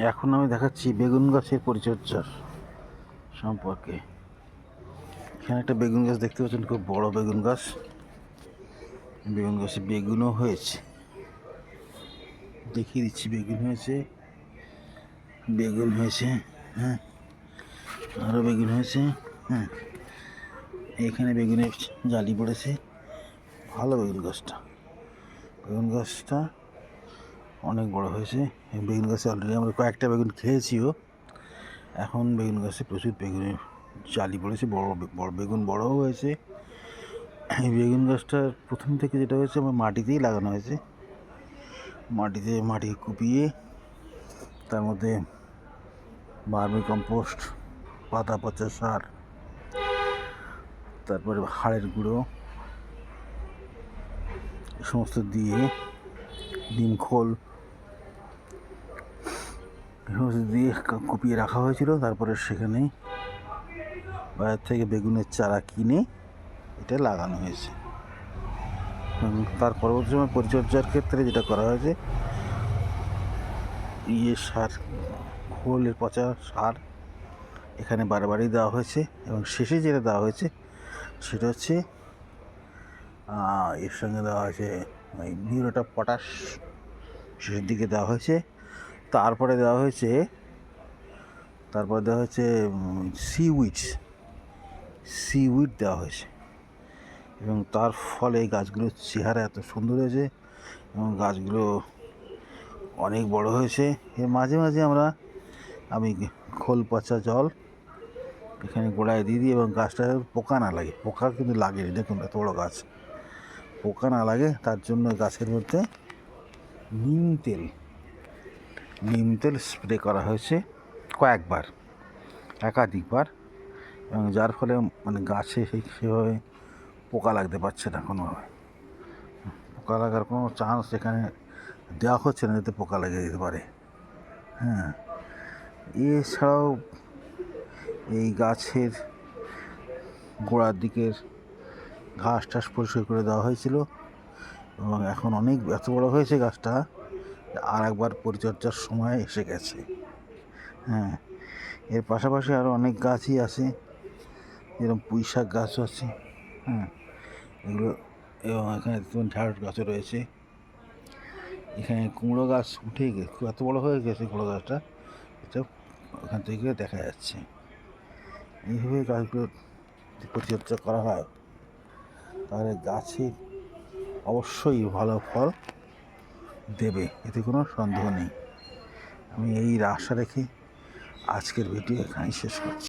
এখন আমি দেখাচ্ছি বেগুন গাছের পরিচর্যার সম্পর্কে। এখানে একটা বেগুন গাছ দেখতে পাচ্ছেন, খুব বড় বেগুন গাছ। বেগুন গাছে বেগুনও হয়েছে, দেখিয়ে দিচ্ছি। বেগুন হয়েছে, বেগুন হয়েছে, হ্যাঁ, আরও বেগুন হয়েছে, হ্যাঁ। এখানে বেগুনের জালি পড়েছে। ভালো বেগুন গাছটা, বেগুন গাছটা অনেক বড় হয়েছে। বেগুন গাছে অলরেডি আমরা কয়েকটা বেগুন খেয়েছিও। এখন বেগুন গাছে প্রচুর বেগুনের জালি পড়েছে, বড় বড় বেগুন বড়ও হয়েছে। এই বেগুন গাছটা প্রথম থেকে যেটা হয়েছে, আমার মাটিতেই লাগানো হয়েছে। মাটি কুপিয়ে তার মধ্যে ভার্মি কম্পোস্ট, পাতা পচা সার, তারপরে হাড়ের গুঁড়ো, এ সমস্ত দিয়ে, ডিম খোল সমস্ত দিয়ে কুপিয়ে রাখা হয়েছিল। তারপরে সেখানে বাজার থেকে বেগুনের চারা কিনে এটা লাগানো হয়েছে। তার পরবর্তী সময় পরিচর্যার ক্ষেত্রে যেটা করা হয়েছে, সার, খোলের পচা সার এখানে বারবারই দেওয়া হয়েছে। এবং শেষে যেটা দেওয়া হয়েছে সেটা হচ্ছে এর সঙ্গে দেওয়া হয়েছে ওই মিউরেট অফ পটাশ, শেষের দিকে দেওয়া হয়েছে। তারপরে দেওয়া হয়েছে সিউইড দেওয়া হয়েছে। এবং তার ফলে গাছগুলোর চেহারা এত সুন্দর হয়েছে এবং গাছগুলো অনেক বড় হয়েছে। এর মাঝে মাঝে আমি খোল পচা জল এখানে গোড়ায় দিয়ে দিই, এবং গাছটা পোকা না লাগে। পোকা কিন্তু লাগেনি, দেখুন এত বড় গাছ, পোকা না লাগে তার জন্য গাছের মধ্যে নিম তেল স্প্রে করা হয়েছে কয়েকবার, একাধিকবার। এবং যার ফলে গাছে সেভাবে পোকা লাগতে পারছে না, কোনোভাবে পোকা লাগার কোনো চান্স এখানে দেওয়া হচ্ছে না, যাতে পোকা লেগে যেতে পারে। হ্যাঁ, এছাড়াও এই গাছের গোড়ার দিকের ঘাস টাস পরিষ্কার করে দেওয়া হয়েছিল। এবং এখন এত বড় হয়েছে গাছটা, আর একবার পরিচর্যার সময় এসে গেছে। হ্যাঁ, এর পাশাপাশি আরও অনেক গাছই আছে, যেরকম পুঁই শাক গাছও আছে। হ্যাঁ, এগুলো, এবং এখানে ঢ্যাঁড়স গাছও রয়েছে। এখানে কুমড়ো গাছ উঠেই গেছে, খুব এত বড় হয়ে গেছে কুমড়ো গাছটা, এটা ওখান থেকে দেখা যাচ্ছে। এইভাবে গাছগুলোর পরিচর্যা করা হয়, তাহলে গাছে অবশ্যই ভালো ফল দেবে, এতে কোনো সন্দেহ নেই। আমি এই আশা রেখে আজকের ভিডিও এখানেই শেষ করছি।